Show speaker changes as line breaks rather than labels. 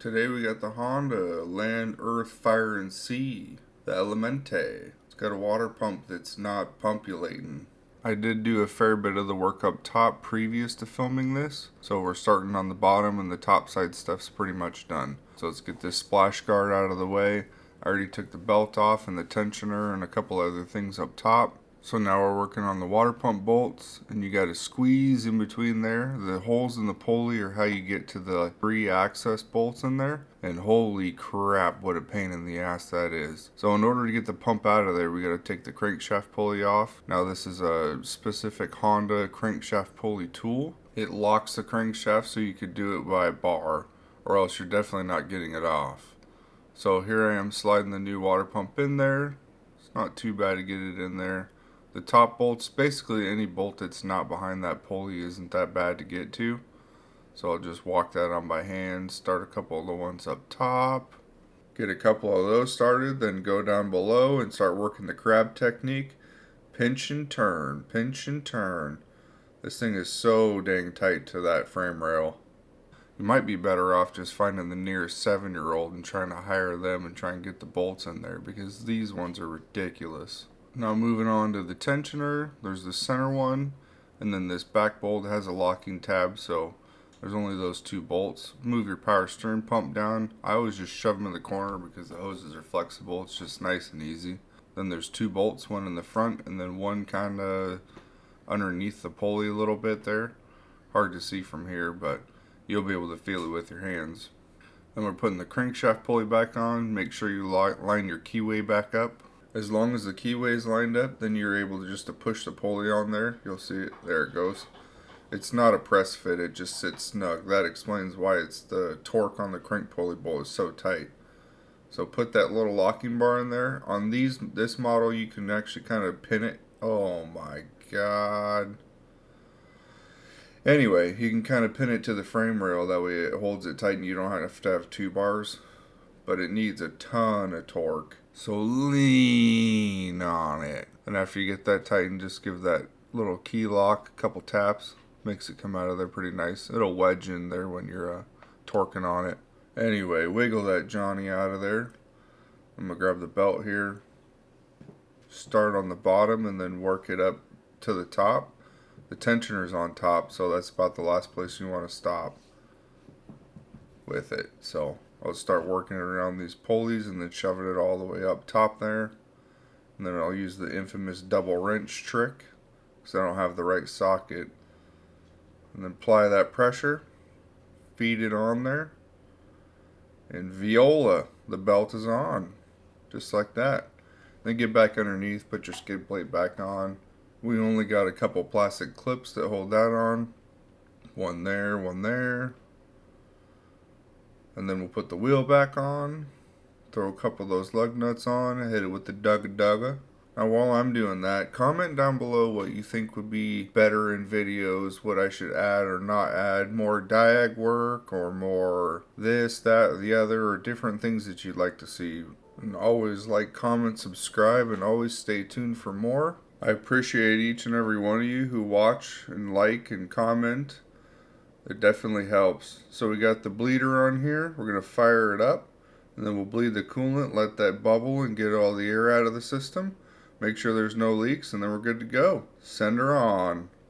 Today we got the Honda Land, Earth, Fire, and Sea, the Elemente. It's got a water pump that's not pumpulating. I did do a fair bit of the work up top previous to filming this, so we're starting on the bottom and the top side stuff's pretty much done. So let's get this splash guard out of the way. I already took the belt off and the tensioner and a couple other things up top. So now we're working on the water pump bolts, and you got to squeeze in between there. The holes in the pulley are how you get to the free access bolts in there, and holy crap, what a pain in the ass that is. So in order to get the pump out of there, we got to take the crankshaft pulley off. Now this is a specific Honda crankshaft pulley tool. It locks the crankshaft so you could do it by bar, or else you're definitely not getting it off. So here I am sliding the new water pump in there. It's not too bad to get it in there. The top bolts, basically any bolt that's not behind that pulley isn't that bad to get to. So I'll just walk that on by hand, start a couple of the ones up top, get a couple of those started, then go down below and start working the crab technique. Pinch and turn, pinch and turn. This thing is so dang tight to that frame rail. You might be better off just finding the nearest 7-year-old and trying to hire them and try and get the bolts in there, because these ones are ridiculous. Now moving on to the tensioner, there's the center one, and then this back bolt has a locking tab, so there's only those two bolts. Move your power steering pump down. I always just shove them in the corner because the hoses are flexible. It's just nice and easy. Then there's two bolts, one in the front and then one kind of underneath the pulley a little bit there. Hard to see from here, but you'll be able to feel it with your hands. Then we're putting the crankshaft pulley back on. Make sure you line your keyway back up. As long as the keyway is lined up, then you're able to just push the pulley on there. You'll see it. There it goes. It's not a press fit. It just sits snug. That explains why it's the torque on the crank pulley bolt is so tight. So put that little locking bar in there. On this model, you can actually kind of pin it. Oh my god. Anyway, you can kind of pin it to the frame rail. That way it holds it tight and you don't have to have two bars. But it needs a ton of torque. So lean on it. And after you get that tightened, just give that little key lock a couple taps. Makes it come out of there pretty nice. It'll wedge in there when you're torquing on it. Anyway, wiggle that Johnny out of there. I'm going to grab the belt here. Start on the bottom and then work it up to the top. The tensioner's on top, so that's about the last place you want to stop with it. So I'll start working it around these pulleys and then shoving it all the way up top there. And then I'll use the infamous double wrench trick because I don't have the right socket. And then apply that pressure, feed it on there, and viola, the belt is on, just like that. Then get back underneath, put your skid plate back on. We only got a couple plastic clips that hold that on. One there, one there. And then we'll put the wheel back on, throw a couple of those lug nuts on, and hit it with the Dugga Dugga. Now while I'm doing that, comment down below what you think would be better in videos, what I should add or not add, more diag work or more this, that, or the other, or different things that you'd like to see. And always like, comment, subscribe, and always stay tuned for more. I appreciate each and every one of you who watch and like and comment. It definitely helps. So we got the bleeder on here. We're going to fire it up, and then we'll bleed the coolant, let that bubble and get all the air out of the system. Make sure there's no leaks, and then we're good to go. Send her on.